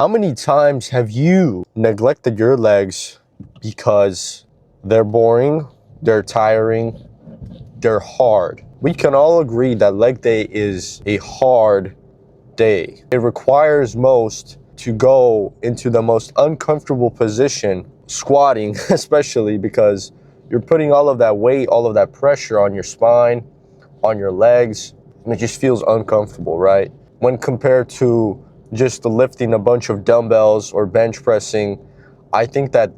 How many times have you neglected your legs because they're boring, they're tiring, they're hard? We can all agree that leg day is a hard day. It requires most to go into the most uncomfortable position, squatting especially, because you're putting all of that weight, all of that pressure on your spine, on your legs, and it just feels uncomfortable, right? When compared to just lifting a bunch of dumbbells or bench pressing, I think that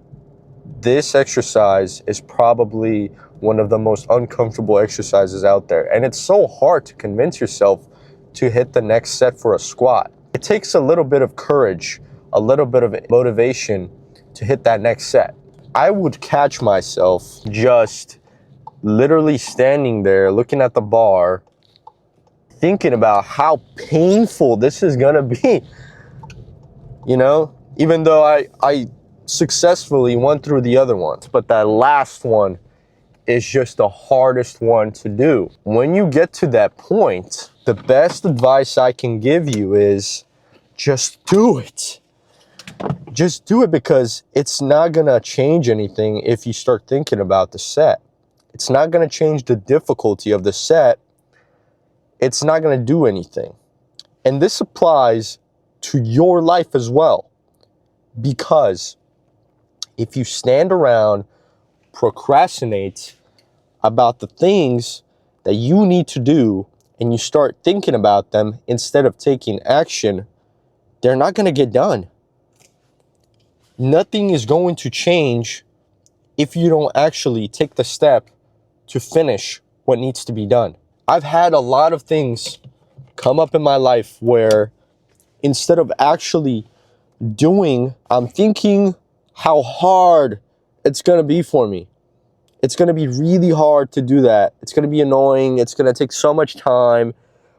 this exercise is probably one of the most uncomfortable exercises out there. And it's so hard to convince yourself to hit the next set for a squat. It takes a little bit of courage, a little bit of motivation to hit that next set. I would catch myself just literally standing there looking at the bar, thinking about how painful this is gonna be. You know, even though I successfully went through the other ones, but that last one is just the hardest one to do. When you get to that point, the best advice I can give you is just do it. Just do it, because it's not gonna change anything if you start thinking about the set. It's not gonna change the difficulty of the set. It's not gonna do anything. And this applies to your life as well, because if you stand around, procrastinate about the things that you need to do, and you start thinking about them instead of taking action, they're not going to get done. Nothing is going to change if you don't actually take the step to finish what needs to be done. I've had a lot of things come up in my life where instead of actually doing, I'm thinking how hard it's going to be for me. It's going to be really hard to do that. It's going to be annoying. It's going to take so much time.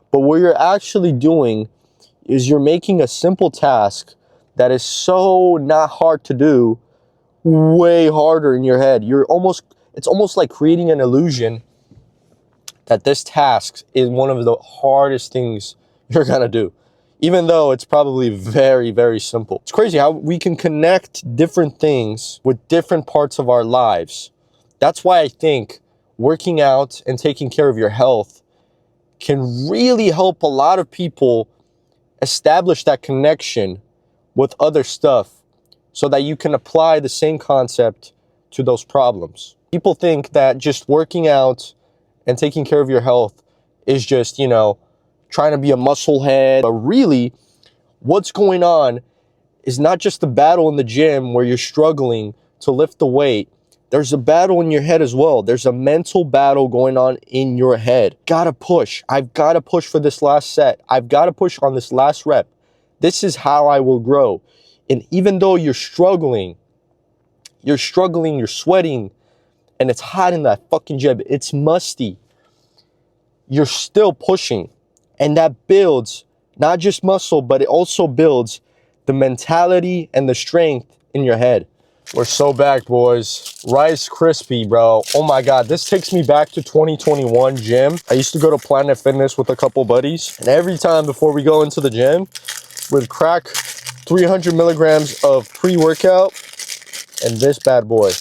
But what you're actually doing is you're making a simple task that is so not hard to do way harder in your head. It's almost like creating an illusion that this task is one of the hardest things you're going to do, even though it's probably very, very simple. It's crazy how we can connect different things with different parts of our lives. That's why I think working out and taking care of your health can really help a lot of people establish that connection with other stuff so that you can apply the same concept to those problems. People think that just working out and taking care of your health is just, trying to be a muscle head. But really, what's going on is not just the battle in the gym where you're struggling to lift the weight. There's a battle in your head as well. There's a mental battle going on in your head. Gotta push. I've got to push for this last set. I've got to push on this last rep. This is how I will grow. And even though you're struggling, you're sweating, and it's hot in that fucking gym, it's musty, you're still pushing. And that builds not just muscle, but it also builds the mentality and the strength in your head. We're so back, boys. Rice Krispie, bro. Oh my God, this takes me back to 2021 gym. I used to go to Planet Fitness with a couple buddies, and every time before we go into the gym, we'd crack 300 milligrams of pre-workout and this bad boy.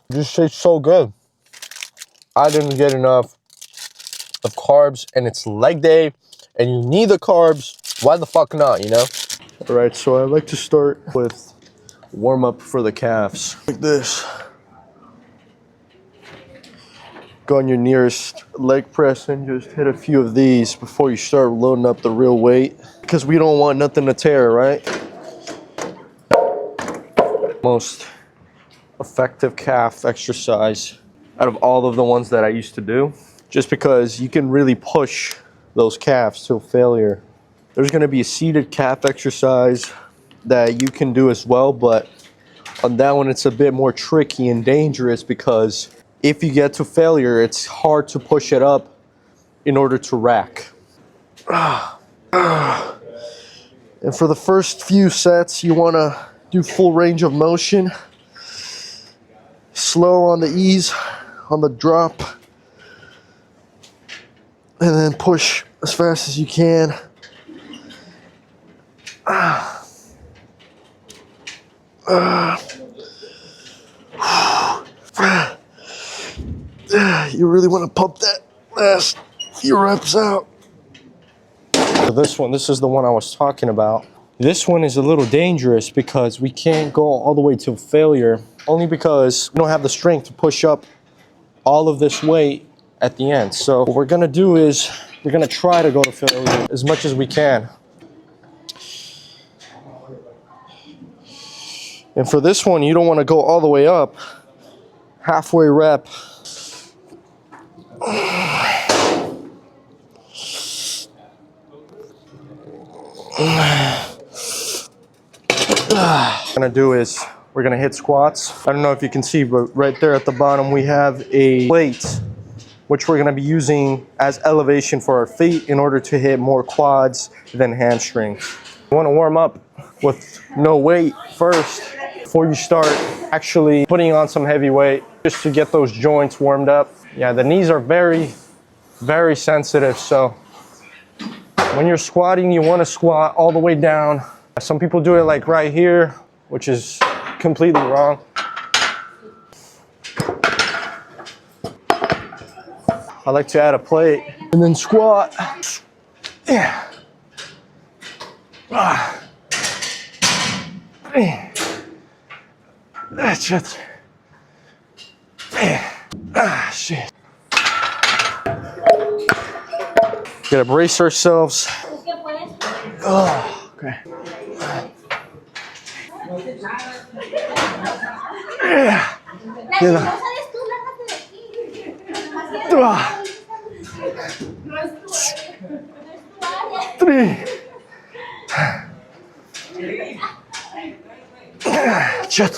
This tastes so good. I didn't get enough of carbs, and it's leg day, and you need the carbs. Why the fuck not, All right, so I like to start with warm up for the calves, like this. Go on your nearest leg press and just hit a few of these before you start loading up the real weight, because we don't want nothing to tear, right? Most effective calf exercise out of all of the ones that I used to do, just because you can really push those calves to failure. There's going to be a seated calf exercise that you can do as well, but on that one it's a bit more tricky and dangerous, because if you get to failure, it's hard to push it up in order to rack. And for the first few sets, you want to do full range of motion, slow on the ease, on the drop, and then push as fast as you can. You really want to pump that last few reps out. So this is the one I was talking about. This one is a little dangerous because we can't go all the way to failure, only because we don't have the strength to push up all of this weight at the end. So what we're gonna do is we're gonna try to go to failure as much as we can. And for this one, you don't want to go all the way up. Halfway rep. What we're gonna do is we're gonna hit squats. I don't know if you can see, but right there at the bottom we have a plate which we're gonna be using as elevation for our feet in order to hit more quads than hamstrings. You wanna warm up with no weight first before you start actually putting on some heavy weight, just to get those joints warmed up. Yeah, the knees are very, very sensitive, so when you're squatting, you wanna squat all the way down. Some people do it like right here, which is completely wrong. I like to add a plate and then squat. Yeah. That's it. Shit. Gotta brace ourselves. Oh, okay. Yeah. Yeah. 3. Shit.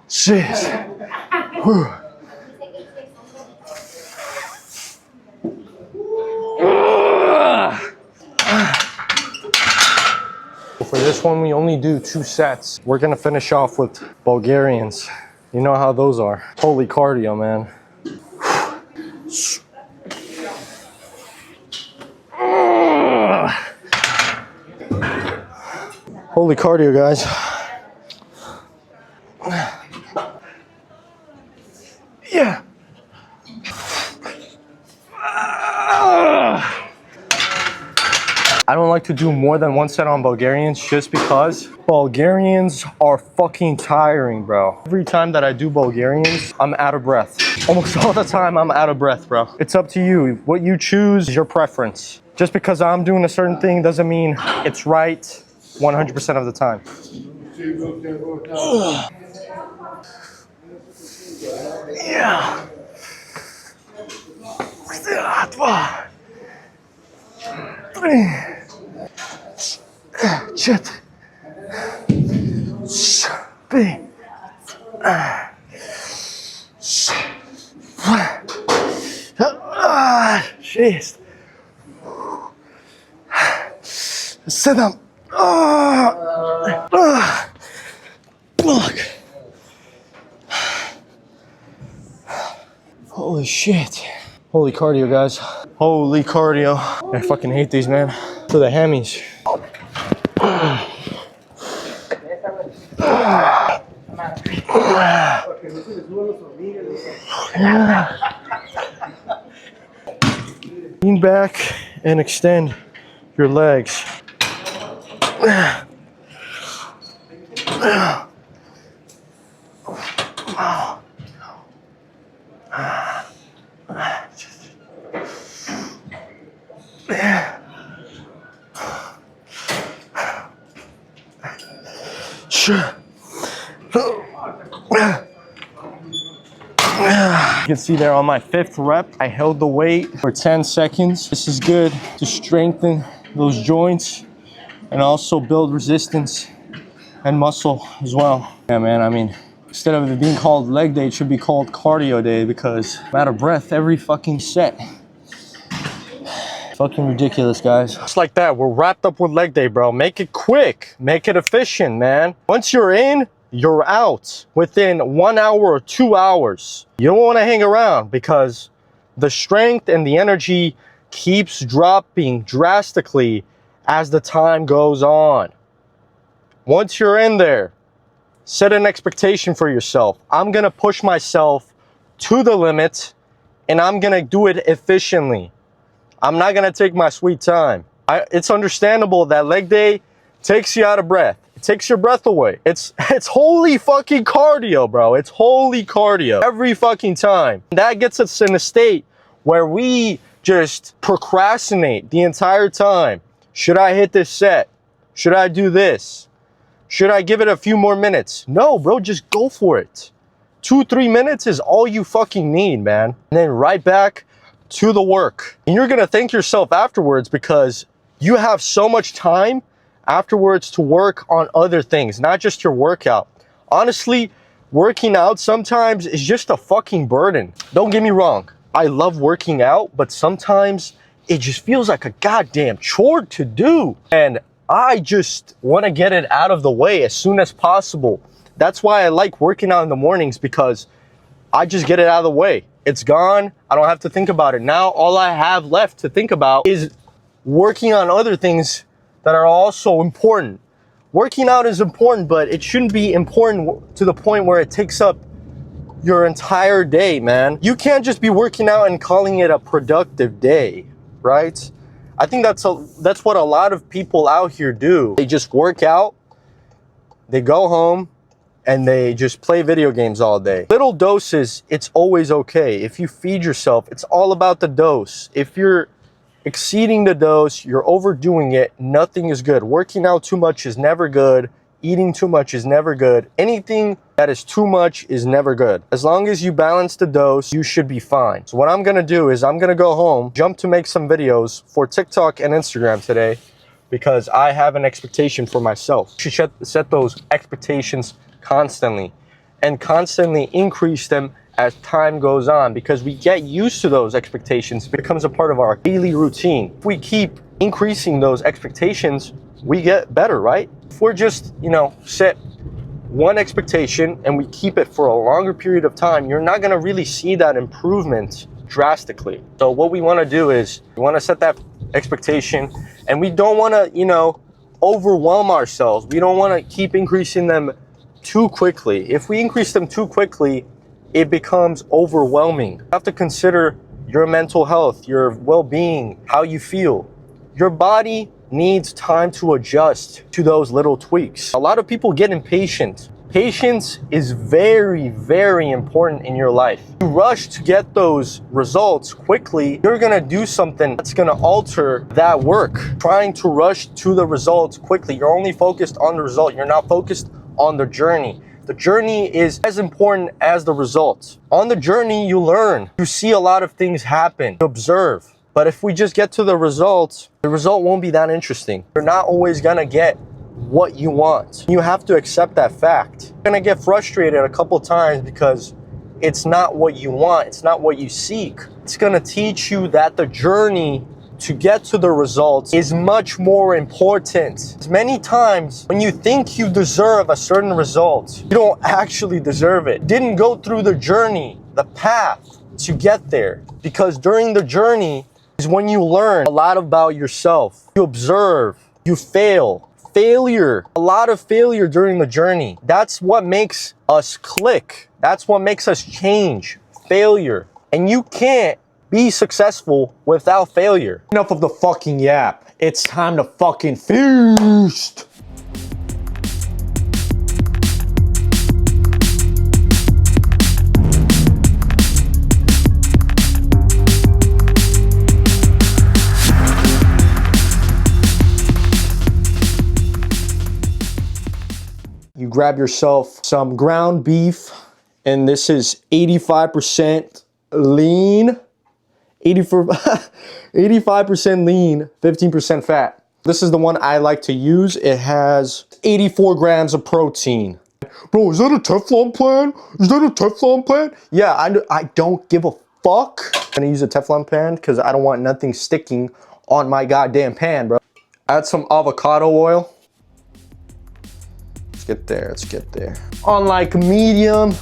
Shit. For this one, we only do 2 sets. We're gonna finish off with Bulgarians. You know how those are. Holy cardio, man. Holy cardio, guys. Yeah. I don't like to do more than 1 set on Bulgarians just because Bulgarians are fucking tiring, bro. Every time that I do Bulgarians, I'm out of breath. Almost all the time, I'm out of breath, bro. It's up to you. What you choose is your preference. Just because I'm doing a certain thing doesn't mean it's right 100% of the time. Yeah. Shit. Jeez. Sit down. Fuck. Holy shit. Holy cardio, guys. Holy cardio. I fucking hate these, man. For the hammies. Lean back and extend your legs. Sure. You can see there on my 5th rep, I held the weight for 10 seconds. This is good to strengthen those joints and also build resistance and muscle as well. Yeah, man, I mean, instead of it being called leg day, it should be called cardio day because I'm out of breath every fucking set. Fucking ridiculous, guys. Just like that, we're wrapped up with leg day, bro. Make it quick, make it efficient, man. Once you're in, you're out within 1 hour or 2 hours. You don't want to hang around because The strength and the energy keeps dropping drastically as the time goes on. Once you're in there, set an expectation for yourself. I'm gonna push myself to the limit and I'm gonna do it efficiently. I'm not gonna take my sweet time. It's understandable that leg day takes you out of breath. It takes your breath away. It's holy fucking cardio, bro. It's holy cardio every fucking time. That gets us in a state where we just procrastinate the entire time. Should I hit this set? Should I do this? Should I give it a few more minutes? No, bro, just go for it. 2-3 minutes is all you fucking need, man. And then right back to the work. And you're gonna thank yourself afterwards because you have so much time afterwards to work on other things, not just your workout. Honestly, working out sometimes is just a fucking burden. Don't get me wrong. I love working out, but sometimes it just feels like a goddamn chore to do. And I just want to get it out of the way as soon as possible. That's why I like working out in the mornings, because I just get it out of the way. It's gone. I don't have to think about it. Now all I have left to think about is working on other things that are also important. Working out is important, but it shouldn't be important to the point where it takes up your entire day, man. You can't just be working out and calling it a productive day, right? I think that's what a lot of people out here do. They just work out, they go home, and they just play video games all day. Little doses, it's always okay. If you feed yourself, it's all about the dose. If you're exceeding the dose, you're overdoing it, nothing is good. Working out too much is never good. Eating too much is never good. Anything that is too much is never good. As long as you balance the dose, you should be fine. So what I'm gonna do is I'm gonna go home, jump to make some videos for TikTok and Instagram today, because I have an expectation for myself. You should set those expectations constantly and constantly increase them as time goes on, because we get used to those expectations. It becomes a part of our daily routine. If we keep increasing those expectations, we get better, right? If we're just, set one expectation and we keep it for a longer period of time, you're not gonna really see that improvement drastically. So what we wanna do is, we wanna set that expectation, and we don't wanna, overwhelm ourselves. We don't wanna keep increasing them too quickly. If we increase them too quickly, it becomes overwhelming. You have to consider your mental health, your well-being, how you feel. Your body needs time to adjust to those little tweaks. A lot of people get impatient. Patience is very, very important in your life. You rush to get those results quickly, you're gonna do something that's gonna alter that work. Trying to rush to the results quickly, you're only focused on the result. You're not focused on the journey. The journey is as important as the results. On the journey, you learn. You see a lot of things happen. You observe. But if we just get to the results, the result won't be that interesting. You're not always gonna get what you want. You have to accept that fact. You're gonna get frustrated a couple times because it's not what you want. It's not what you seek. It's gonna teach you that the journey to get to the results is much more important. Many times when you think you deserve a certain result, you don't actually deserve it. Didn't go through the journey, the path to get there. Because during the journey is when you learn a lot about yourself. You observe, you fail. Failure, a lot of failure during the journey. That's what makes us click. That's what makes us change. Failure. And you can't be successful without failure. Enough of the fucking yap. It's time to fucking feast. You grab yourself some ground beef, and this is 85% lean. 85% lean, 15% fat. This is the one I like to use. It has 84 grams of protein. Bro, is that a Teflon pan? Is that a Teflon pan? Yeah, I don't give a fuck. I'm gonna use a Teflon pan because I don't want nothing sticking on my goddamn pan, bro. Add some avocado oil. Let's get there. On like medium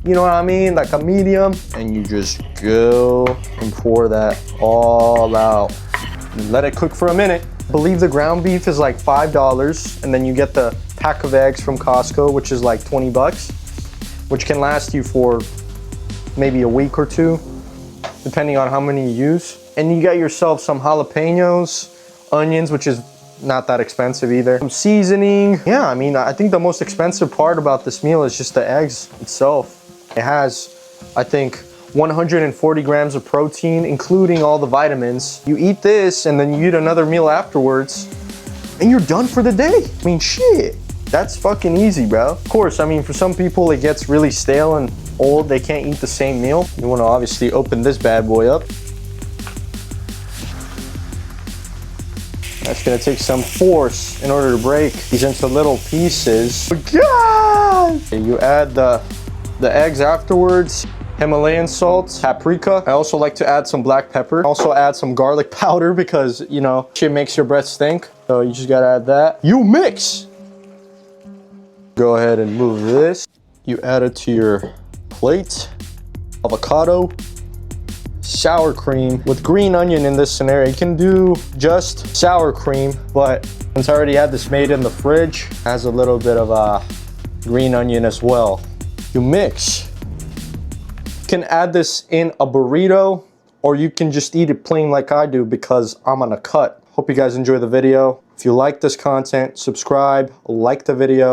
you know what I mean? Like a medium. And you just go and pour that all out. And let it cook for a minute. I believe the ground beef is like $5, and then you get the pack of eggs from Costco, which is like 20 bucks, which can last you for maybe a week or two, depending on how many you use. And you got yourself some jalapenos, onions, which is not that expensive either. Some seasoning. Yeah, I mean, I think the most expensive part about this meal is just the eggs itself. It has, I think, 140 grams of protein, including all the vitamins. You eat this and then you eat another meal afterwards and you're done for the day. I mean, shit, that's fucking easy, bro. Of course, I mean, for some people it gets really stale and old. They can't eat the same meal. You wanna obviously open this bad boy up. That's gonna take some force in order to break these into little pieces. Oh God! You add the eggs afterwards. Himalayan salt, paprika. I also like to add some black pepper. Also add some garlic powder because, you know, shit makes your breath stink. So you just gotta add that. You mix! Go ahead and move this. You add it to your plate. Avocado. Sour cream with green onion in this scenario. You can do just sour cream, but since I already had this made in the fridge, it has a little bit of green onion as well. You mix. You can add this in a burrito, or you can just eat it plain like I do because I'm on a cut. Hope you guys enjoy the video. If you like this content, subscribe, like the video.